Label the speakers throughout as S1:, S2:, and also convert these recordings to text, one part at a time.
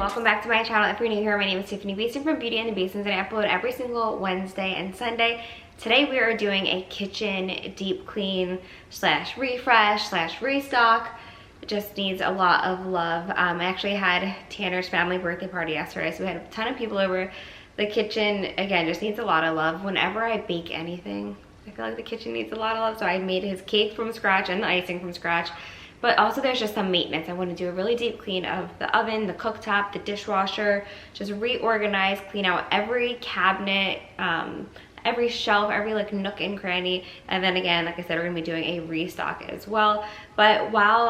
S1: welcome back to my channel. If you're new here, my name is Tiffani Beaston from Beauty and the Beastons, and I upload every single Wednesday and Sunday. Today we are doing a kitchen deep clean slash refresh slash restock. It just needs a lot of love. I actually had Tanner's family birthday party yesterday, so we had a ton of people over. The kitchen, again, just needs a lot of love. Whenever I bake anything, I feel like the kitchen needs a lot of love, so I made his cake from scratch and the icing from scratch. But also there's just some maintenance. I want to do a really deep clean of the oven, the cooktop, the dishwasher, just reorganize, clean out every cabinet, every shelf, every like nook and cranny. And then again, like I said, we're gonna be doing a restock as well. But while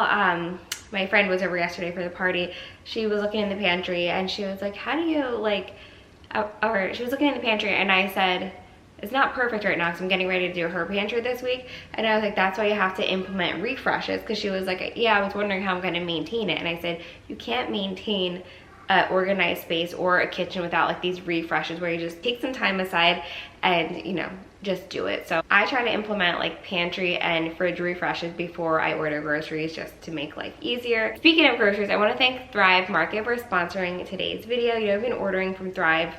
S1: my friend was over yesterday for the party, she was looking in the pantry and she was like, how do you like, or she was looking in the pantry and I said, it's not perfect right now because I'm getting ready to do her pantry this week. And I was like, that's why you have to implement refreshes. Because she was like, yeah, I was wondering how I'm going to maintain it. And I said, you can't maintain an organized space or a kitchen without like these refreshes where you just take some time aside and, you know, just do it. So I try to implement like pantry and fridge refreshes before I order groceries just to make life easier. Speaking of groceries, I want to thank Thrive Market for sponsoring today's video. You know, I've been ordering from Thrive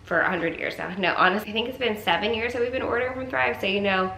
S1: for 100 years now. No, honestly, I think it's been 7 years that we've been ordering from Thrive, so you know,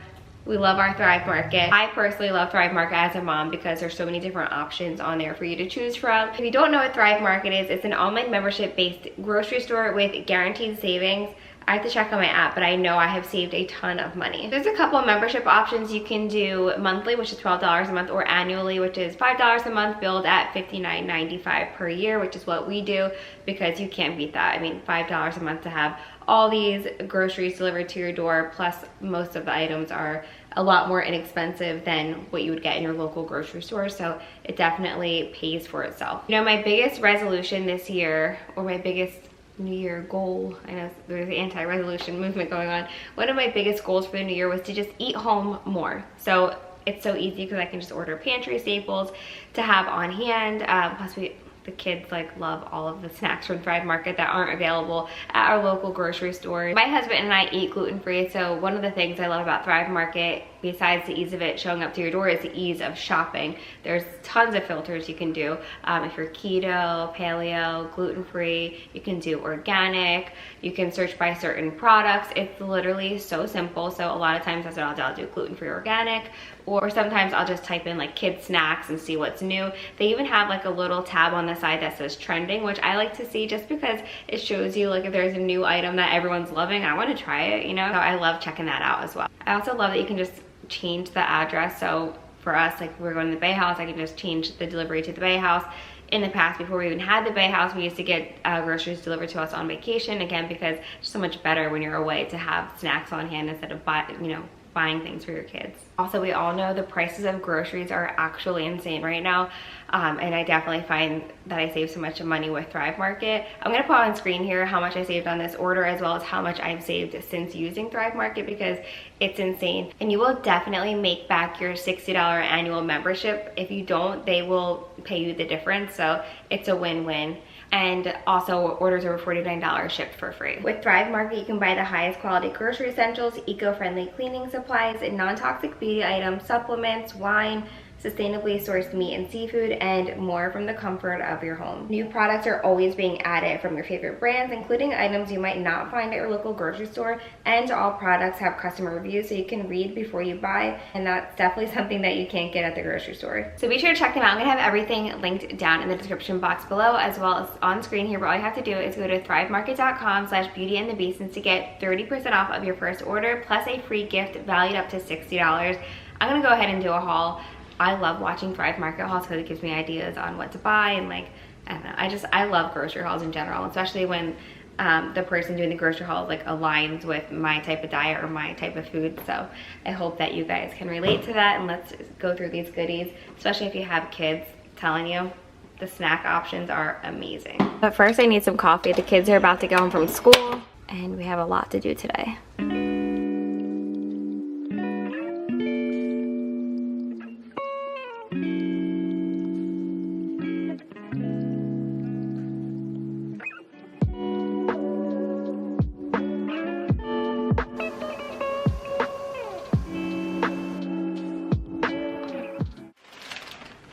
S1: we love our Thrive Market. I personally love Thrive Market as a mom because there's so many different options on there for you to choose from. If you don't know what Thrive Market is, it's an online membership-based grocery store with guaranteed savings. I have to check on my app, but I know I have saved a ton of money. There's a couple of membership options. You can do monthly, which is $12 a month, or annually, which is $5 a month, billed at $59.95 per year, which is what we do because you can't beat that. I mean, $5 a month to have all these groceries delivered to your door, plus most of the items are a lot more inexpensive than what you would get in your local grocery store, so it definitely pays for itself. You know, my biggest resolution this year, or my biggest New Year goal, I know there's the anti-resolution movement going on, one of my biggest goals for the new year was to just eat home more. So it's so easy because I can just order pantry staples to have on hand. Plus the kids like love all of the snacks from Thrive Market that aren't available at our local grocery store. My husband and I eat gluten-free, so one of the things I love about Thrive Market, besides the ease of it showing up to your door, is the ease of shopping. There's tons of filters you can do. If you're keto, paleo, gluten-free, you can do organic, you can search by certain products. It's literally so simple. So a lot of times that's what I'll do, gluten-free, organic, or sometimes I'll just type in like kids snacks and see what's new. They even have like a little tab on the side that says trending, which I like to see just because it shows you like if there's a new item that everyone's loving, I want to try it, you know? So I love checking that out as well. I also love that you can just change the address. So for us, like we're going to the Bay House, I can just change the delivery to the Bay House. In the past, before we even had the Bay House, we used to get groceries delivered to us on vacation, again, because it's so much better when you're away to have snacks on hand instead of buying things for your kids. Also, we all know the prices of groceries are actually insane right now, and I definitely find that I save so much money with Thrive Market. I'm gonna put on screen here how much I saved on this order, as well as how much I've saved since using Thrive Market, because it's insane. And you will definitely make back your $60 annual membership. If you don't, they will pay you the difference, so it's a win-win. And also orders over $49 shipped for free. With Thrive Market, you can buy the highest quality grocery essentials, eco-friendly cleaning supplies, and non-toxic beauty items, supplements, wine, sustainably sourced meat and seafood, and more from the comfort of your home. New products are always being added from your favorite brands, including items you might not find at your local grocery store, and all products have customer reviews so you can read before you buy, and that's definitely something that you can't get at the grocery store. So be sure to check them out. I'm gonna have everything linked down in the description box below, as well as on screen here, but all you have to do is go to thrivemarket.com/beautyandthebeastons to get 30% off of your first order, plus a free gift valued up to $60. I'm gonna go ahead and do a haul. I love watching Thrive Market hauls because it gives me ideas on what to buy, and like, I don't know, I love grocery hauls in general, especially when the person doing the grocery haul like aligns with my type of diet or my type of food. So I hope that you guys can relate to that, and let's go through these goodies, especially if you have kids. I'm telling you, the snack options are amazing. But first I need some coffee. The kids are about to go home from school and we have a lot to do today.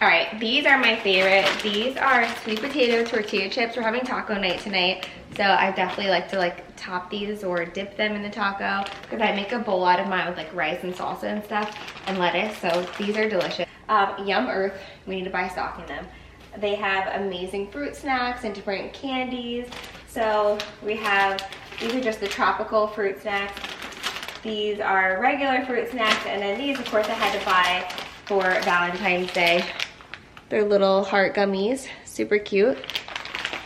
S1: All right, these are my favorite. These are sweet potato tortilla chips. We're having taco night tonight, so I definitely like to top these or dip them in the taco, because I make a bowl out of mine with like rice and salsa and stuff and lettuce, so these are delicious. Yum Earth, we need to buy stock in them. They have amazing fruit snacks and different candies. So we have, these are just the tropical fruit snacks. These are regular fruit snacks, and then these, of course, I had to buy for Valentine's Day. They're little heart gummies, super cute.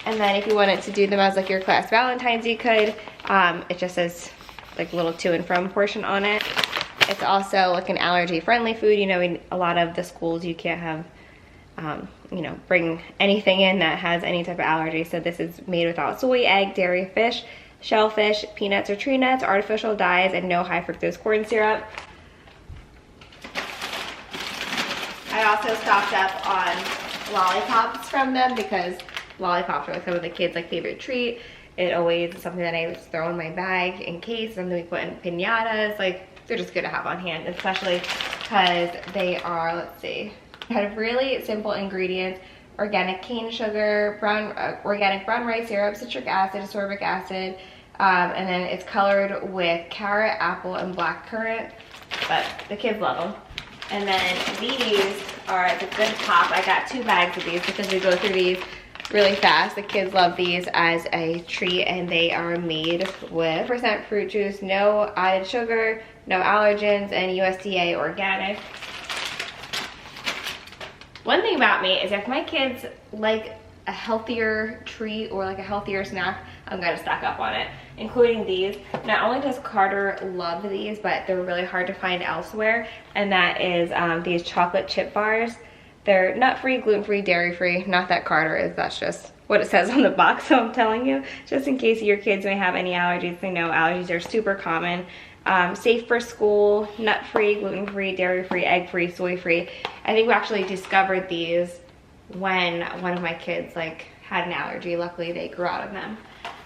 S1: And then if you wanted to do them as like your class Valentine's, you could. It just says like little to and from portion on it. It's also like an allergy friendly food. You know, in a lot of the schools you can't have, you know, bring anything in that has any type of allergy. So this is made without soy, egg, dairy, fish, shellfish, peanuts or tree nuts, artificial dyes, and no high fructose corn syrup. I also stocked up on lollipops from them, because lollipops are like some of the kids' like favorite treat. It always is something that I just throw in my bag in case, something we put in pinatas. Like, they're just good to have on hand, especially because they are, let's see, have really simple ingredients: organic cane sugar, organic brown rice syrup, citric acid, ascorbic acid, and then it's colored with carrot, apple, and black currant. But the kids love them. And then these are the good pop. I got 2 bags of these because we go through these really fast. The kids love these as a treat, and they are made with % fruit juice, no added sugar, no allergens, and USDA organic. One thing about me is if my kids like a healthier treat or like a healthier snack, I'm gonna stock up on it, including these. Not only does Carter love these, but they're really hard to find elsewhere, and that is these chocolate chip bars. They're nut-free, gluten-free, dairy-free. Not that Carter is, that's just what it says on the box, so I'm telling you, just in case your kids may have any allergies. They know allergies are super common. Safe for school, nut-free, gluten-free, dairy-free, egg-free, soy-free. I think we actually discovered these when one of my kids like had an allergy. Luckily, they grew out of them.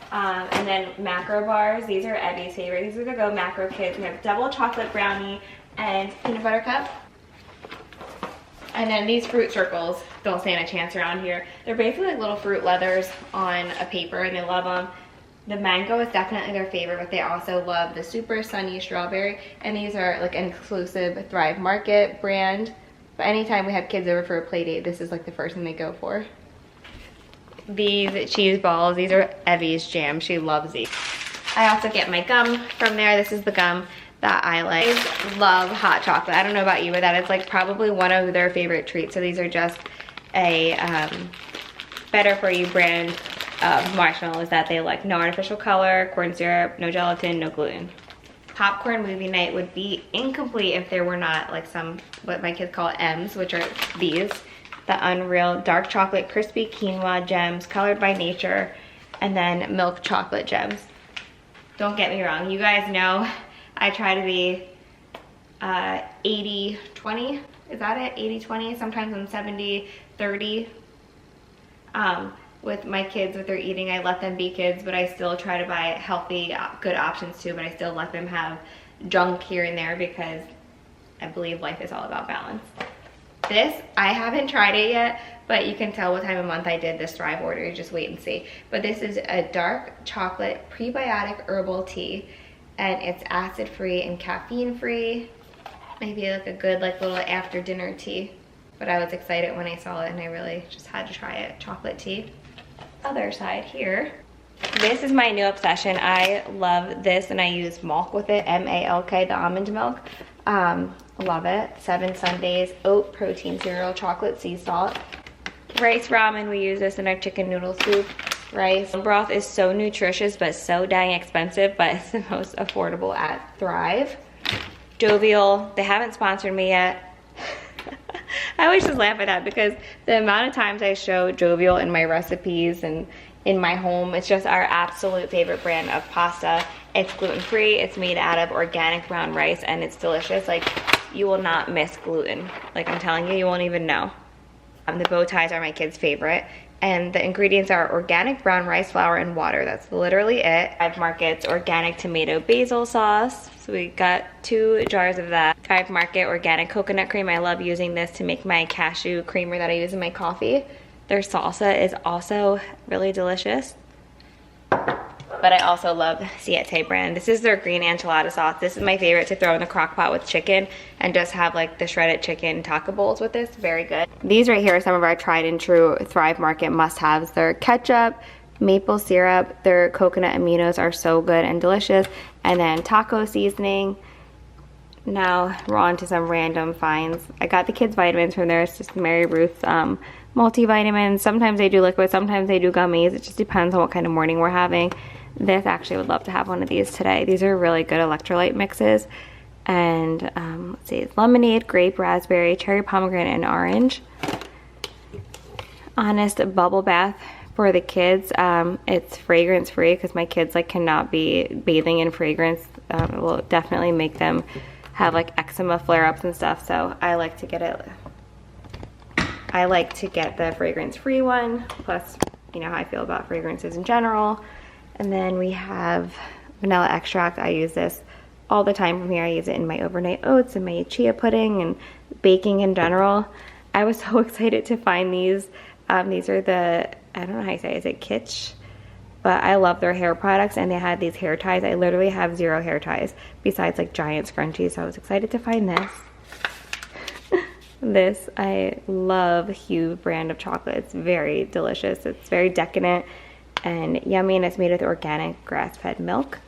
S1: And then macro bars. These are Evie's favorite. These are the Go Macro Kids. We have double chocolate brownie and peanut butter cup. And then these fruit circles don't stand a chance around here. They're basically like little fruit leathers on a paper, and they love them. The mango is definitely their favorite, but they also love the super sunny strawberry. And these are like an exclusive Thrive Market brand. But anytime we have kids over for a play date, this is like the first thing they go for. These cheese balls, these are Evie's jam. She loves these. I also get my gum from there. This is the gum that I like. I love hot chocolate. I don't know about you, but that is like probably one of their favorite treats. So these are just a better for you brand of marshmallows that they like. No artificial color, corn syrup, no gelatin, no gluten. Popcorn movie night would be incomplete if there were not like some, what my kids call M's, which are these. The Unreal Dark Chocolate Crispy Quinoa Gems, colored by nature, and then milk chocolate gems. Don't get me wrong, you guys know I try to be 80-20, is that it? 80-20, sometimes I'm 70-30. With my kids, with their eating, I let them be kids, but I still try to buy healthy, good options too, but I still let them have junk here and there because I believe life is all about balance. This, I haven't tried it yet, but you can tell what time of month I did this Thrive order. You just wait and see. But this is a dark chocolate prebiotic herbal tea, and it's acid-free and caffeine-free. Maybe like a good like little after dinner tea. But I was excited when I saw it, and I really just had to try it. Chocolate tea. Other side here. This is my new obsession. I love this, and I use Malk with it, M-A-L-K, the almond milk. Love it. 7 Sundays, oat protein cereal, chocolate sea salt. Rice ramen, we use this in our chicken noodle soup. Rice broth is so nutritious, but so dang expensive, but it's the most affordable at Thrive. Jovial, they haven't sponsored me yet. I always just laugh at that because the amount of times I show Jovial in my recipes and in my home, it's just our absolute favorite brand of pasta. It's gluten-free, it's made out of organic brown rice, and it's delicious. Like, you will not miss gluten. Like, I'm telling you, you won't even know. The bow ties are my kids' favorite, and the ingredients are organic brown rice flour and water. That's literally it. Thrive Market's organic tomato basil sauce. So we got 2 jars of that. Thrive Market organic coconut cream. I love using this to make my cashew creamer that I use in my coffee. Their salsa is also really delicious. But I also love Siete brand. This is their green enchilada sauce. This is my favorite to throw in the crock pot with chicken and just have like the shredded chicken taco bowls with this. Very good. These right here are some of our tried and true Thrive Market must-haves. Their ketchup, maple syrup, their coconut aminos are so good and delicious. And then taco seasoning. Now we're on to some random finds. I got the kids' vitamins from there. It's just Mary Ruth's multivitamins. Sometimes they do liquid, sometimes they do gummies. It just depends on what kind of morning we're having. This actually would love to have one of these today. These are really good electrolyte mixes. And let's see, it's lemonade, grape, raspberry, cherry pomegranate, and orange. Honest bubble bath for the kids. It's fragrance free because my kids like cannot be bathing in fragrance. It will definitely make them have like eczema flare-ups and stuff. So I like to get it. I like to get the fragrance free one. Plus, you know how I feel about fragrances in general. And then we have vanilla extract. I use this all the time from here. I use it in my overnight oats and my chia pudding and baking in general. I was so excited to find these. These are the, I don't know how you say it, is it Kitsch? But I love their hair products, and they had these hair ties. I literally have 0 hair ties besides like giant scrunchies, so I was excited to find this. This, I love Hue brand of chocolate. It's very delicious. It's very decadent and yummy, and it's made with organic grass-fed milk.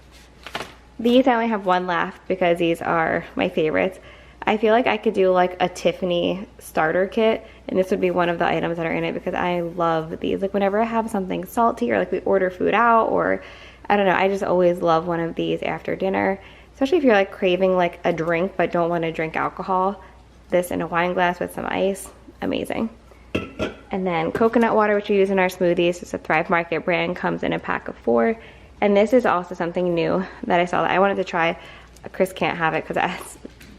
S1: These I only have 1 left because these are my favorites. I feel like I could do like a Tiffani starter kit, and this would be one of the items that are in it because I love these. Like whenever I have something salty, or like we order food out, or I don't know, I just always love one of these after dinner, especially if you're like craving like a drink but don't want to drink alcohol. This in a wine glass with some ice, amazing. And then coconut water, which we use in our smoothies. It's a Thrive Market brand, comes in a pack of 4. And this is also something new that I saw that I wanted to try. Chris can't have it because it's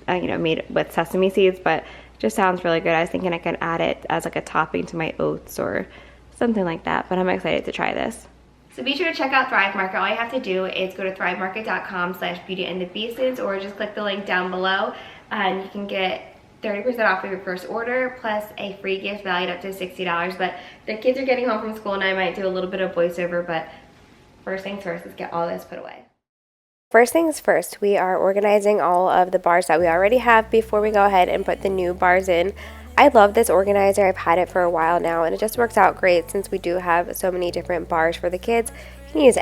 S1: you know, made with sesame seeds, but it just sounds really good. I was thinking I could add it as like a topping to my oats or something like that, but I'm excited to try this. So be sure to check out Thrive Market. All you have to do is go to thrivemarket.com/beautyandthebeastons, or just click the link down below and you can get 30% off of your first order plus a free gift valued up to $60. But the kids are getting home from school and I might do a little bit of voiceover, but first things first, let's get all this put away. First things first, we are organizing all of the bars that we already have before we go ahead and put the new bars in. I love this organizer. I've had it for a while now, and it just works out great since we do have so many different bars for the kids. You can use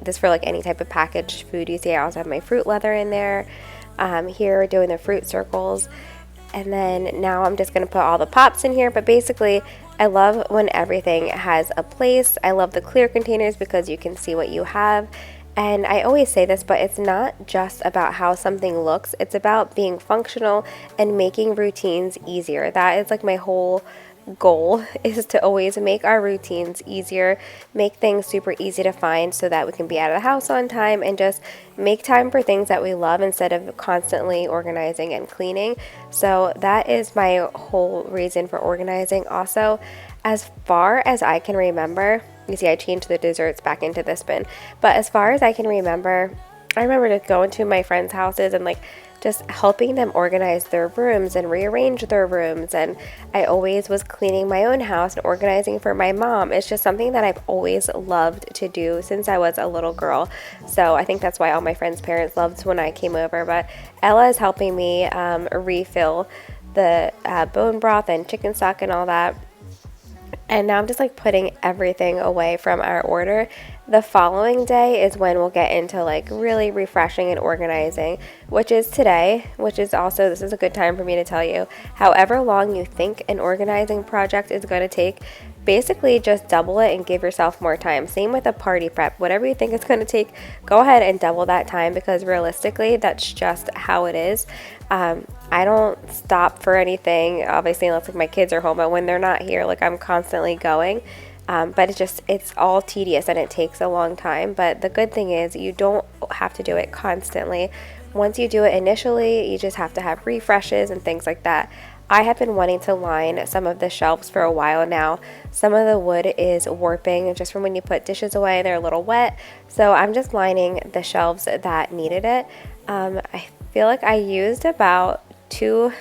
S1: this for like any type of packaged food. You see I also have my fruit leather in there. Here we're doing the fruit circles. And then now I'm just going to put all the pops in here. But basically, I love when everything has a place. I love the clear containers because you can see what you have. And I always say this, but it's not just about how something looks. It's about being functional and making routines easier. That is like my whole goal, is to always make our routines easier, make things super easy to find so that we can be out of the house on time and just make time for things that we love instead of constantly organizing and cleaning. So that is my whole reason for organizing. Also, as far as I can remember, you see I changed the desserts back into this bin, but as far as I can remember, I remember just going to my friends' houses and like just helping them organize their rooms and rearrange their rooms. And I always was cleaning my own house and organizing for my mom. It's just something that I've always loved to do since I was a little girl. So I think that's why all my friends' parents loved when I came over. But Ella is helping me refill the bone broth and chicken stock and all that. And now I'm just like putting everything away from our order. The following day is when we'll get into like really refreshing and organizing, which is today, which is also, this is a good time for me to tell you, however long you think an organizing project is going to take, basically just double it and give yourself more time. Same with a party prep. Whatever you think it's going to take, go ahead and double that time, because realistically, that's just how it is. I don't stop for anything, obviously, unless like my kids are home, but when they're not here, like I'm constantly going. But it's all tedious and it takes a long time. But the good thing is you don't have to do it constantly. Once you do it initially, you just have to have refreshes and things like that.
S2: I have been wanting to line some of the shelves for a while now. Some of the wood is warping just from when you put dishes away, they're a little wet. So I'm just lining the shelves that needed it. I feel like I used about 2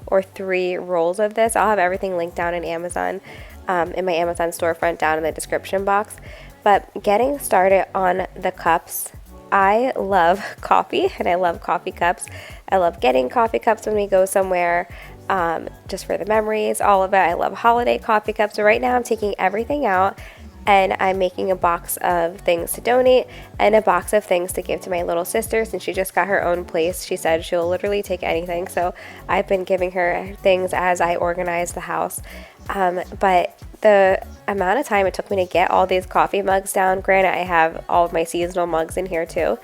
S2: or 3 rolls of this. I'll have everything linked down in Amazon, in my Amazon storefront down in the description box. But getting started on the cups, I love coffee and I love coffee cups. I love getting coffee cups when we go somewhere, just for the memories, all of it. I love holiday coffee cups. So right now I'm taking everything out and I'm making a box of things to donate and a box of things to give to my little sister since she just got her own place. She said she'll literally take anything. So I've been giving her things as I organize the house. But the amount of time it took me to get all these coffee mugs down, granted I have all of my seasonal mugs in here too.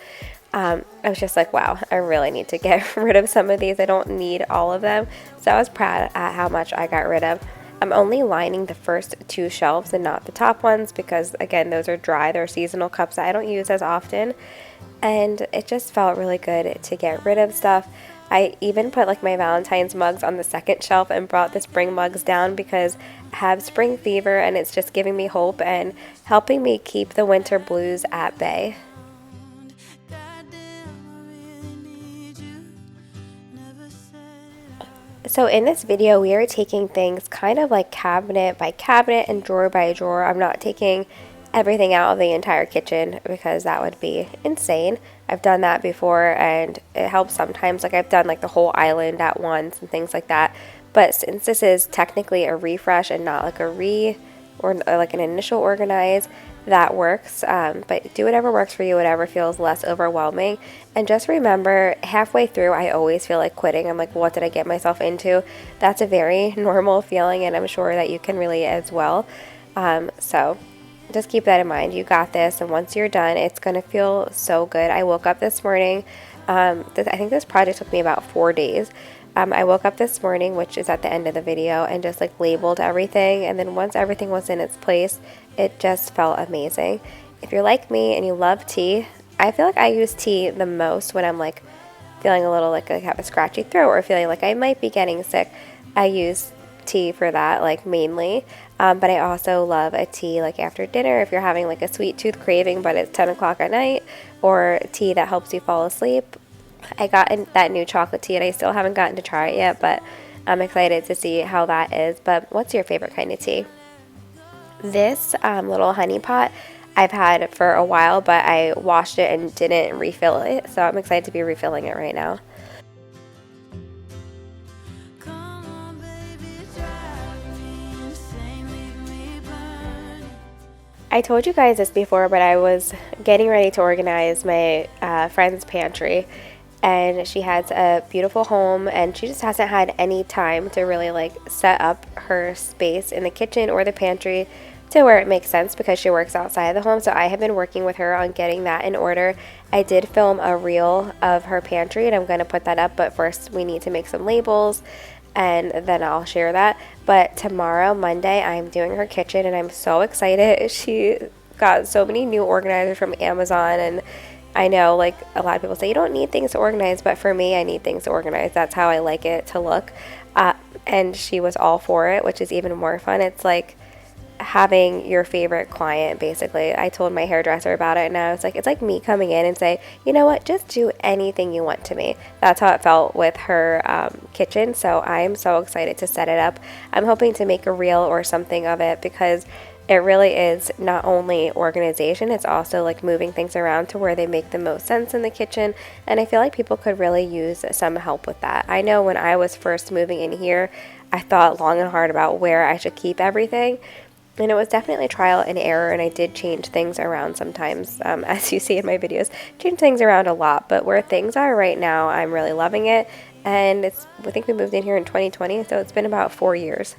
S2: I was just like, wow, I really need to get rid of some of these. I don't need all of them. So I was proud at how much I got rid of. I'm only lining the first 2 shelves and not the top ones because, again, those are dry. They're seasonal cups that I don't use as often. And it just felt really good to get rid of stuff. I even put like my Valentine's mugs on the second shelf and brought the spring mugs down because I have spring fever and it's just giving me hope and helping me keep the winter blues at bay. So in this video, we are taking things kind of like cabinet by cabinet and drawer by drawer. I'm not taking everything out of the entire kitchen because that would be insane. I've done that before and it helps sometimes. Like I've done like the whole island at once and things like that. But since this is technically a refresh and not like a or like an initial organize, that works. But do whatever works for you, whatever feels less overwhelming. And just remember, halfway through, I always feel like quitting. I'm like, what did I get myself into? That's a very normal feeling, and I'm sure that you can relate as well. So just keep that in mind. You got this, and once you're done, it's going to feel so good. I woke up this morning. I think this project took me about 4 days. I woke up this morning, which is at the end of the video, and just like labeled everything. And then once everything was in its place, it just felt amazing. If you're like me and you love tea, I feel like I use tea the most when I'm like feeling a little like I have a scratchy throat or feeling like I might be getting sick. I use tea for that, like mainly. But I also love a tea like after dinner if you're having like a sweet tooth craving but it's 10 o'clock at night, or tea that helps you fall asleep. I got that new chocolate tea and I still haven't gotten to try it yet, but I'm excited to see how that is. But what's your favorite kind of tea? This little honey pot I've had for a while, but I washed it and didn't refill it, so I'm excited to be refilling it right now. I told you guys this before, but I was getting ready to organize my friend's pantry, and she has a beautiful home and she just hasn't had any time to really like set up her space in the kitchen or the pantry to where it makes sense because she works outside of the home. So I have been working with her on getting that in order. I did film a reel of her pantry and I'm going to put that up, but first we need to make some labels and then I'll share that. But tomorrow, Monday, I'm doing her kitchen and I'm so excited. She got so many new organizers from Amazon, and I know like a lot of people say you don't need things to organize, but for me I need things to organize. That's how I like it to look. And she was all for it, which is even more fun. It's like having your favorite client, basically. I told my hairdresser about it and I was like, it's like me coming in and say, you know what, just do anything you want to me. That's how it felt with her kitchen. So I'm so excited to set it up. I'm hoping to make a reel or something of it because it really is not only organization, it's also like moving things around to where they make the most sense in the kitchen. And I feel like people could really use some help with that. I know when I was first moving in here, I thought long and hard about where I should keep everything. And it was definitely trial and error, and I did change things around sometimes, as you see in my videos. Change things around a lot, but where things are right now, I'm really loving it. And I think we moved in here in 2020, so it's been about 4 years.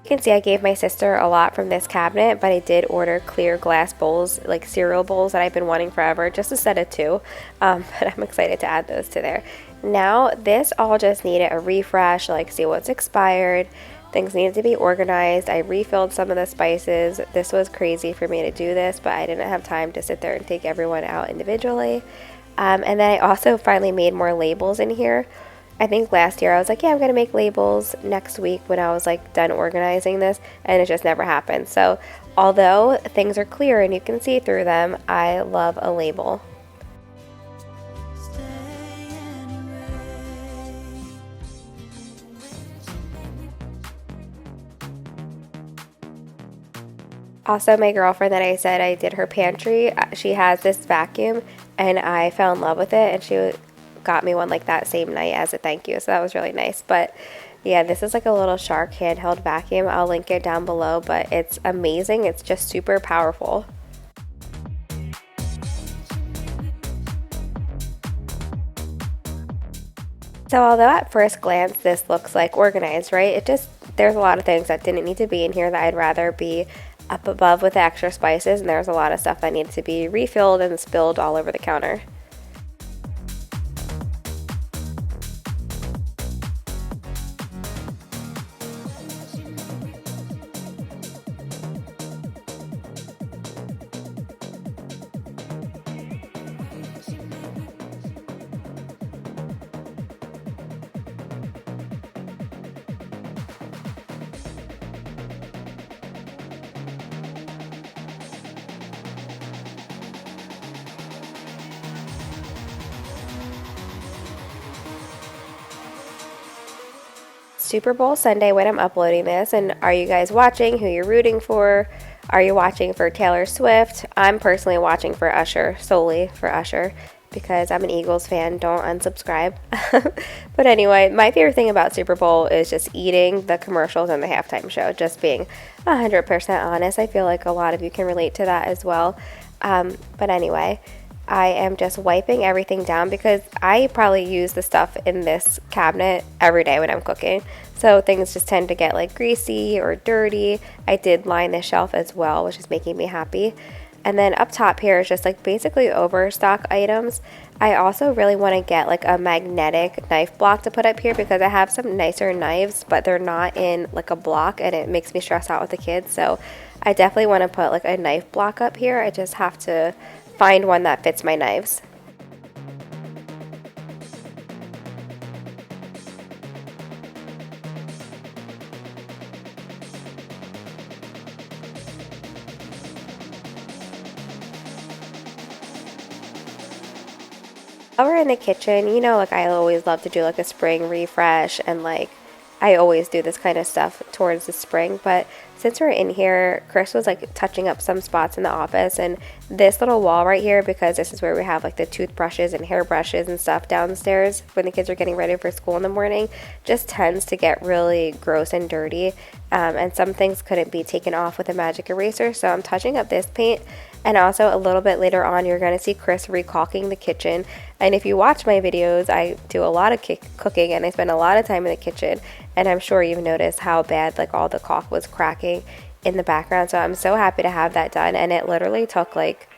S2: You can see I gave my sister a lot from this cabinet, but I did order clear glass bowls, like cereal bowls that I've been wanting forever, just a set of 2. But I'm excited to add those to there. Now, this all just needed a refresh, like see what's expired. Things needed to be organized. I refilled some of the spices. This was crazy for me to do this, but I didn't have time to sit there and take everyone out individually. And then I also finally made more labels in here. I think last year I was like, yeah, I'm going to make labels next week when I was like done organizing this, and it just never happened. So although things are clear and you can see through them, I love a label. Also, my girlfriend that I said I did her pantry, she has this vacuum, and I fell in love with it, and she got me one like that same night as a thank you, so that was really nice. But yeah, this is like a little Shark handheld vacuum. I'll link it down below, but it's amazing. It's just super powerful. So although at first glance this looks like organized, right? There's a lot of things that didn't need to be in here that I'd rather be up above with the extra spices, and there's a lot of stuff that needs to be refilled and spilled all over the counter. Super Bowl Sunday when I'm uploading this, and are you guys watching? Who you're rooting for? Are you watching for Taylor Swift? I'm personally watching for Usher, solely for Usher, because I'm an Eagles fan. Don't unsubscribe. But anyway, my favorite thing about Super Bowl is just eating the commercials and the halftime show. Just being 100% honest, I feel like a lot of you can relate to that as well. But anyway, I am just wiping everything down because I probably use the stuff in this cabinet every day when I'm cooking. So things just tend to get like greasy or dirty. I did line the shelf as well, which is making me happy. And then up top here is just like basically overstock items. I also really want to get like a magnetic knife block to put up here because I have some nicer knives, but they're not in like a block, and it makes me stress out with the kids. So I definitely want to put like a knife block up here. I just have to find one that fits my knives. While we're in the kitchen, you know, like I always love to do like a spring refresh, and like I always do this kind of stuff towards the spring, but since we're in here, Chris was like touching up some spots in the office, and this little wall right here, because this is where we have like the toothbrushes and hairbrushes and stuff downstairs when the kids are getting ready for school in the morning, just tends to get really gross and dirty, and some things couldn't be taken off with a magic eraser, so I'm touching up this paint. And also a little bit later on, you're going to see Chris recalking the kitchen. And if you watch my videos, I do a lot of cooking, and I spend a lot of time in the kitchen. And I'm sure you've noticed how bad like all the caulk was cracking in the background. So I'm so happy to have that done. And it literally took like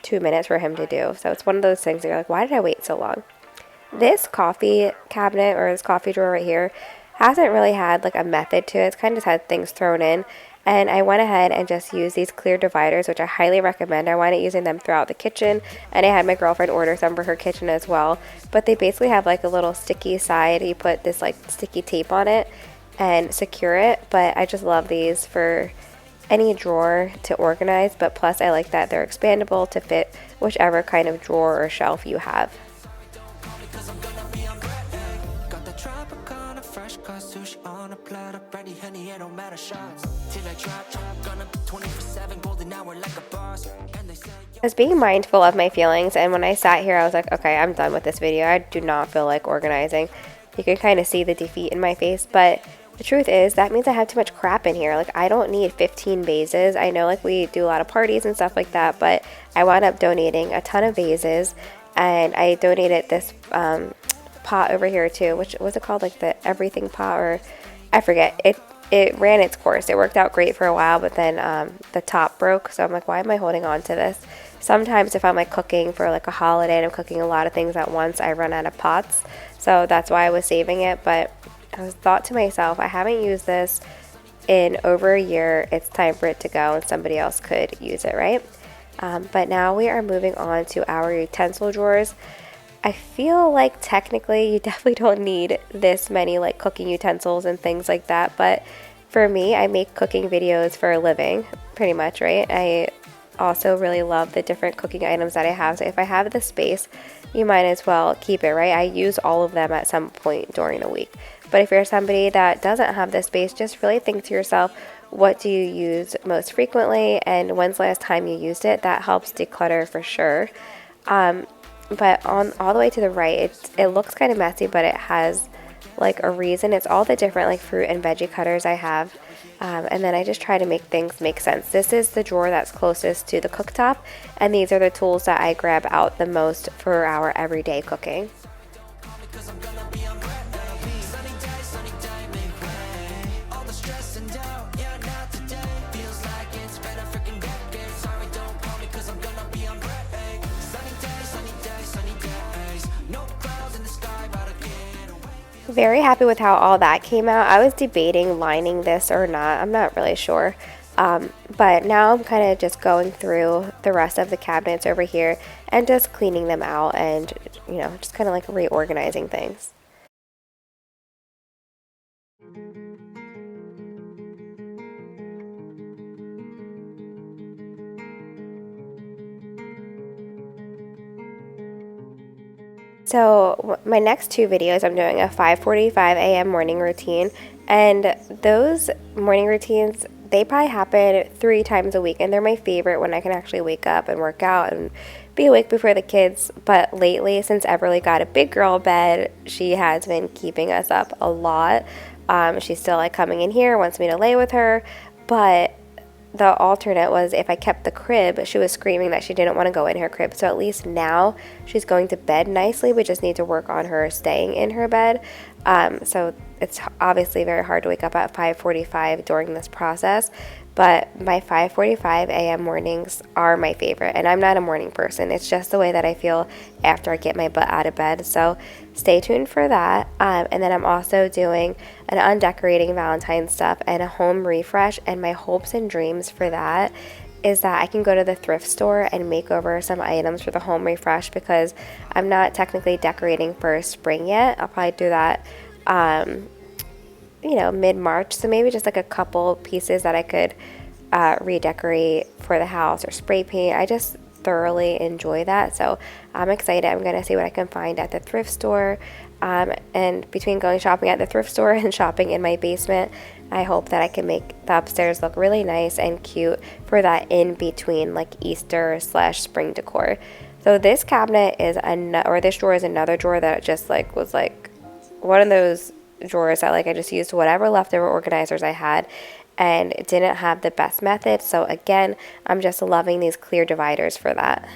S2: 2 minutes for him to do. So it's one of those things that you're like, why did I wait so long? This coffee cabinet, or this coffee drawer right here, hasn't really had like a method to it. It's kind of just had things thrown in. And I went ahead and just used these clear dividers, which I highly recommend. I wanted using them throughout the kitchen, and I had my girlfriend order some for her kitchen as well. But they basically have like a little sticky side. You put this like sticky tape on it and secure it. But I just love these for any drawer to organize. But plus I like that they're expandable to fit whichever kind of drawer or shelf you have. I was being mindful of my feelings, and when I sat here I was like, okay, I'm done with this video. I do not feel like organizing. You can kind of see the defeat in my face, but the truth is that means I have too much crap in here. Like, I don't need 15 vases. I know like we do a lot of parties and stuff like that, but I wound up donating a ton of vases, and I donated this pot over here too, which was it called, like the everything pot, or I forget. It ran its course. It worked out great for a while, but then the top broke, so I'm like, why am I holding on to this? Sometimes if I'm like cooking for like a holiday and I'm cooking a lot of things at once, I run out of pots, so that's why I was saving it. But I thought to myself, I haven't used this in over a year. It's time for it to go, and somebody else could use it, right? But now we are moving on to our utensil drawers. I feel like technically you definitely don't need this many like cooking utensils and things like that, but for me, I make cooking videos for a living, pretty much, right? I also really love the different cooking items that I have, so if I have the space, you might as well keep it, right? I use all of them at some point during the week. But if you're somebody that doesn't have the space, just really think to yourself, what do you use most frequently and when's the last time you used it? That helps declutter for sure. But on all the way to the right, it looks kind of messy, but it has like a reason. It's all the different like fruit and veggie cutters I have. And then I just try to make things make sense. This is the drawer that's closest to the cooktop, and these are the tools that I grab out the most for our everyday cooking. Very happy with how all that came out. I was debating lining this or not. I'm not really sure. But now I'm kind of just going through the rest of the cabinets over here and just cleaning them out and, you know, just kind of like reorganizing things. So my next two videos, I'm doing a 5:45 a.m. morning routine, and those morning routines, they probably happen 3 times a week, and they're my favorite when I can actually wake up and work out and be awake before the kids. But lately, since Everly got a big girl bed, she has been keeping us up a lot. She's still like coming in here, wants me to lay with her, but the alternate was if I kept the crib, she was screaming that she didn't want to go in her crib. So at least now she's going to bed nicely. We just need to work on her staying in her bed. So it's obviously very hard to wake up at 5:45 during this process. But my 5:45 a.m. mornings are my favorite. And I'm not a morning person. It's just the way that I feel after I get my butt out of bed. So stay tuned for that. And then I'm also doing an undecorating Valentine's stuff and a home refresh. And my hopes and dreams for that is that I can go to the thrift store and make over some items for the home refresh, because I'm not technically decorating for spring yet. I'll probably do that mid-March, so maybe just like a couple pieces that I could redecorate for the house or spray paint. I just thoroughly enjoy that, so I'm excited. I'm gonna see what I can find at the thrift store, and between going shopping at the thrift store and shopping in my basement, I hope that I can make the upstairs look really nice and cute for that in between like Easter/spring decor. So this cabinet is this drawer is another drawer that just like was like one of those drawers that like I just used whatever leftover organizers I had and didn't have the best method. So again, I'm just loving these clear dividers for that.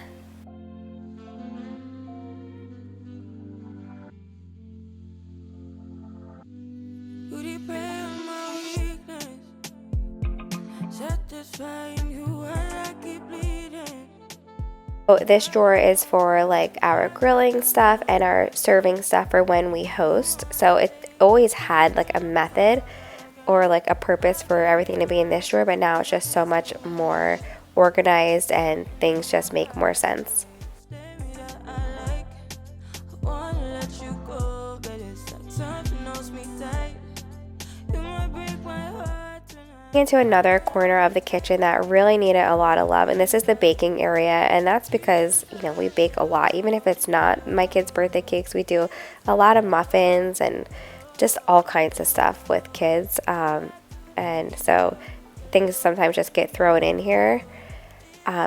S2: So this drawer is for like our grilling stuff and our serving stuff for when we host. So it always had like a method or like a purpose for everything to be in this drawer, but now it's just so much more organized and things just make more sense. Into another corner of the kitchen that really needed a lot of love, and this is the baking area, and that's because we bake a lot. Even if it's not my kids' birthday cakes, we do a lot of muffins and just all kinds of stuff with kids, and so things sometimes just get thrown in here.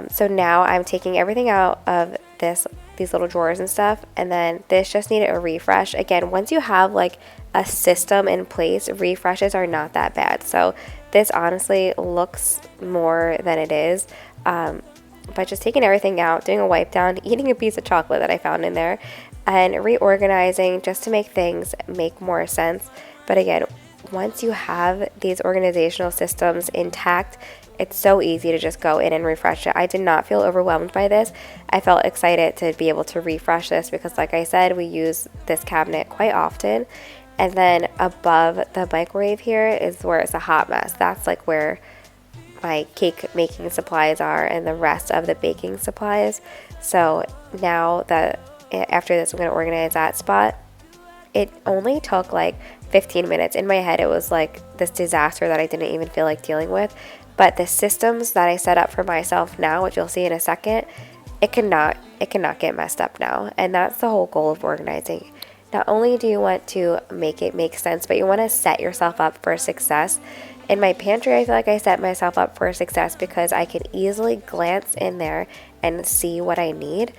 S2: So now I'm taking everything out of these little drawers and stuff, and then this just needed a refresh. Again, once you have like a system in place, refreshes are not that bad. So this honestly looks more than it is, but just taking everything out, doing a wipe down, eating a piece of chocolate that I found in there, and reorganizing just to make things make more sense. But again, once you have these organizational systems intact, it's so easy to just go in and refresh it. I did not feel overwhelmed by this. I felt excited to be able to refresh this because, like I said, we use this cabinet quite often. And then above the microwave here is where it's a hot mess. That's like where my cake making supplies are and the rest of the baking supplies. So now that after this I'm going to organize that spot. It only took like 15 minutes. In my head it was like this disaster that I didn't even feel like dealing with. But the systems that I set up for myself now, which you'll see in a second, it cannot get messed up now. And that's the whole goal of organizing. Not only do you want to make it make sense, but you want to set yourself up for success. In my pantry, I feel like I set myself up for success because I can easily glance in there and see what I need.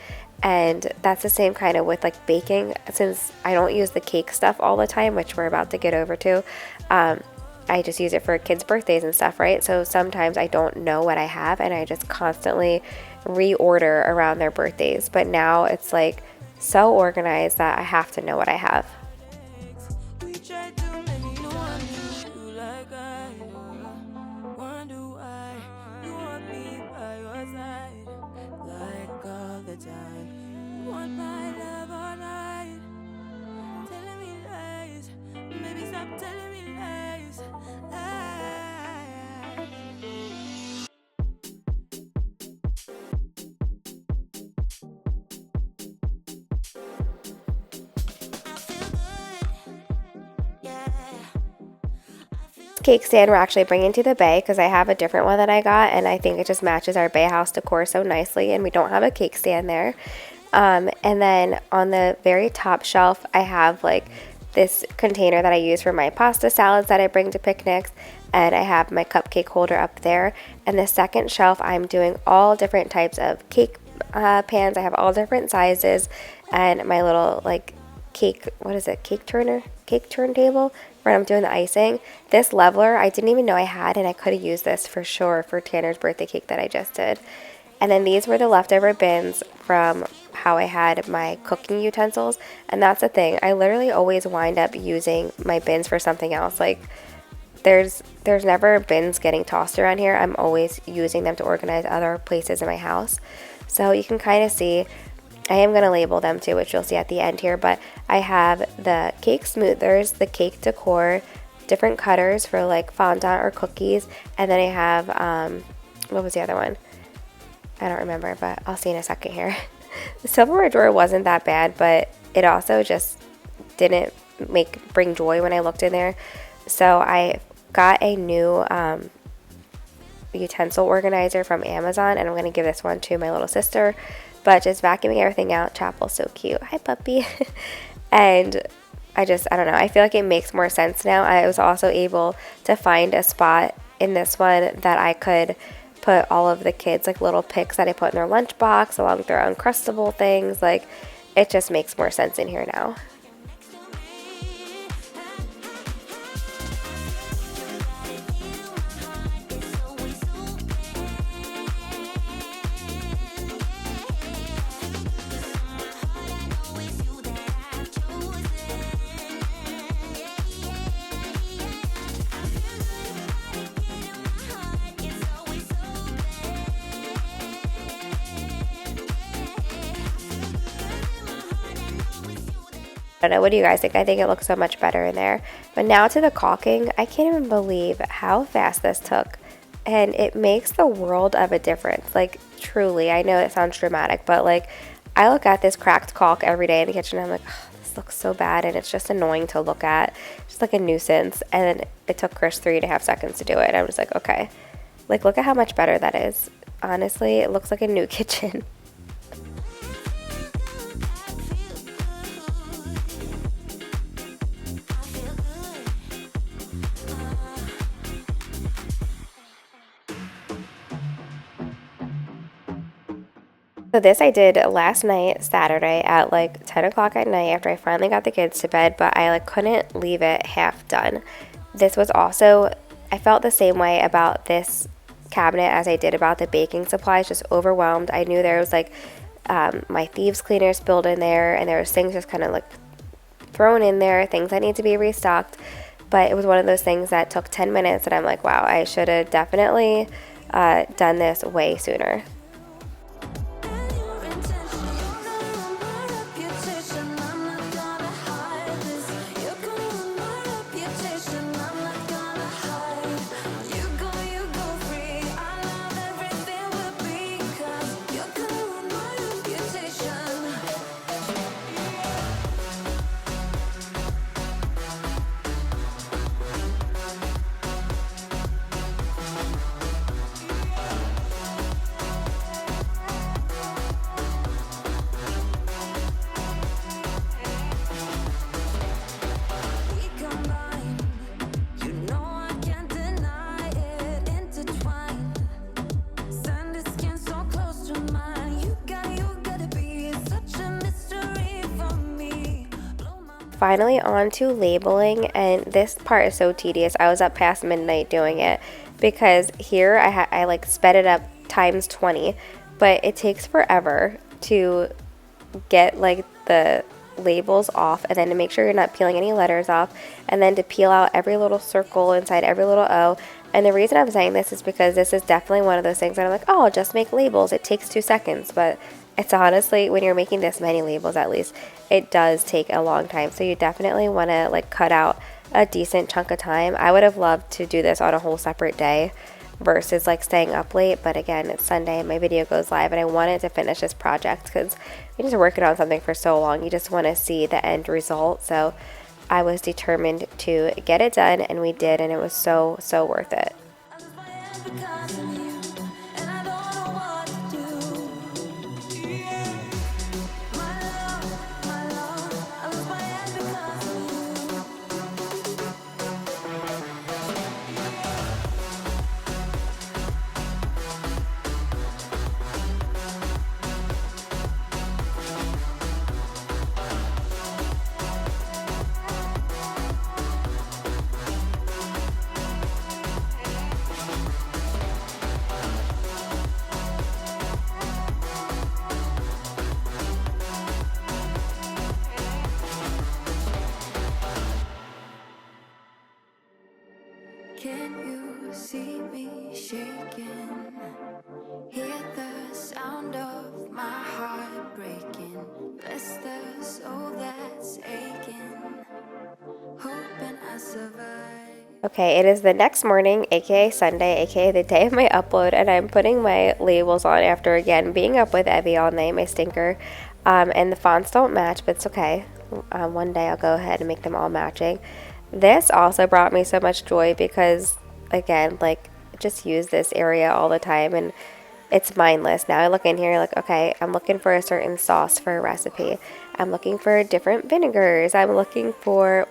S2: And that's the same kind of with like baking. Since I don't use the cake stuff all the time, which we're about to get over to, I just use it for kids' birthdays and stuff, right? So sometimes I don't know what I have and I just constantly reorder around their birthdays. But now it's like so organized that I have to know what I have. Cake stand we're actually bringing to the bay because I have a different one that I got, and I think it just matches our bay house decor so nicely, and we don't have a cake stand there. And then on the very top shelf I have like this container that I use for my pasta salads that I bring to picnics, and I have my cupcake holder up there. And the second shelf I'm doing all different types of cake pans. I have all different sizes, and my little like cake turntable when I'm doing the icing. This leveler I didn't even know I had, and I could have used this for sure for Tanner's birthday cake that I just did. And then these were the leftover bins from how I had my cooking utensils. And that's the thing, I literally always wind up using my bins for something else. Like there's never bins getting tossed around here. I'm always using them to organize other places in my house. So you can kind of see, I am going to label them too, which you'll see at the end here, but I have the cake smoothers, the cake decor, different cutters for like fondant or cookies, and then I have, what was the other one? I don't remember, but I'll see in a second here. The silverware drawer wasn't that bad, but it also just didn't bring joy when I looked in there. So I got a new utensil organizer from Amazon, and I'm going to give this one to my little sister. But just vacuuming everything out, Chapel's so cute. Hi, puppy. And I don't know. I feel like it makes more sense now. I was also able to find a spot in this one that I could put all of the kids' like little picks that I put in their lunchbox along with their Uncrustable things. Like it just makes more sense in here now. I don't know, what do you guys think? I think it looks so much better in there. But now to the caulking. I can't even believe how fast this took, and it makes the world of a difference. Like truly, I know it sounds dramatic, but like I look at this cracked caulk every day in the kitchen and I'm like, oh, this looks so bad, and it's just annoying to look at, just like a nuisance. And it took Chris 3.5 seconds to do it. I was like, okay, like look at how much better that is. Honestly, it looks like a new kitchen. So this I did last night, Saturday, at like 10 o'clock at night after I finally got the kids to bed, but I like couldn't leave it half done. This was also, I felt the same way about this cabinet as I did about the baking supplies, just overwhelmed. I knew there was like my thieves cleaner spilled in there, and there was things just kind of like thrown in there, things that need to be restocked. But it was one of those things that took 10 minutes and I'm like, wow, I should have definitely done this way sooner. finally on to labeling, and this part is so tedious. I was up past midnight doing it because here I like sped it up times 20, but it takes forever to get like the labels off, and then to make sure you're not peeling any letters off, and then to peel out every little circle inside every little O. And the reason I'm saying this is because this is definitely one of those things that I'm like, oh, I'll just make labels, it takes 2 seconds, but it's honestly, when you're making this many labels at least, it does take a long time. So you definitely want to like cut out a decent chunk of time. I would have loved to do this on a whole separate day versus like staying up late, but again, it's Sunday and my video goes live, and I wanted to finish this project because you're just working on something for so long, you just want to see the end result. So I was determined to get it done, and we did, and it was so worth it.
S3: Can you see me shaking? Hear the sound of my heart breaking. Bless the soul that's aching, hoping I survive.
S2: Okay, it is the next morning, aka Sunday, aka the day of my upload, and I'm putting my labels on after again being up with Evie all night, my stinker. And the fonts don't match, but it's okay. One day I'll go ahead and make them all matching. This also brought me so much joy because, again, like, just use this area all the time, and it's mindless. Now I look in here like, okay, I'm looking for a certain sauce for a recipe. I'm looking for different vinegars. I'm looking for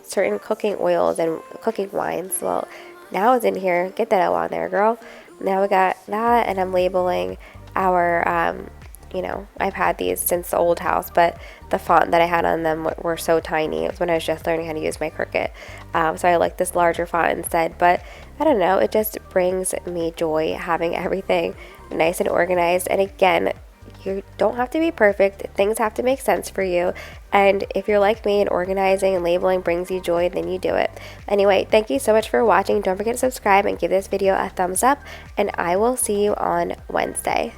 S2: certain cooking oils and cooking wines. Well, now it's in here. Get that O on there, girl. Now we got that, and I'm labeling our you know, I've had these since the old house, but the font that I had on them were so tiny. It was when I was just learning how to use my Cricut. So I like this larger font instead. But I don't know, it just brings me joy having everything nice and organized. And again, you don't have to be perfect. Things have to make sense for you. And if you're like me and organizing and labeling brings you joy, then you do it. Anyway, thank you so much for watching. Don't forget to subscribe and give this video a thumbs up. And I will see you on Wednesday.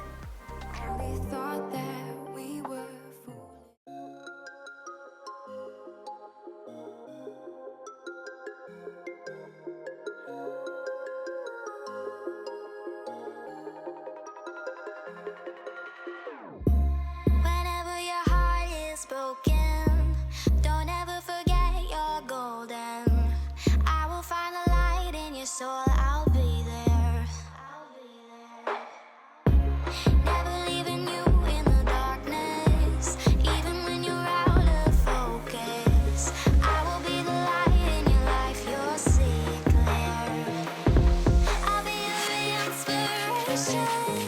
S3: Broken, don't ever forget you're golden. I will find the light in your soul. I'll be there. Never leaving you in the darkness, even when you're out of focus. I will be the light in your life. You'll see it clear. I'll be your inspiration.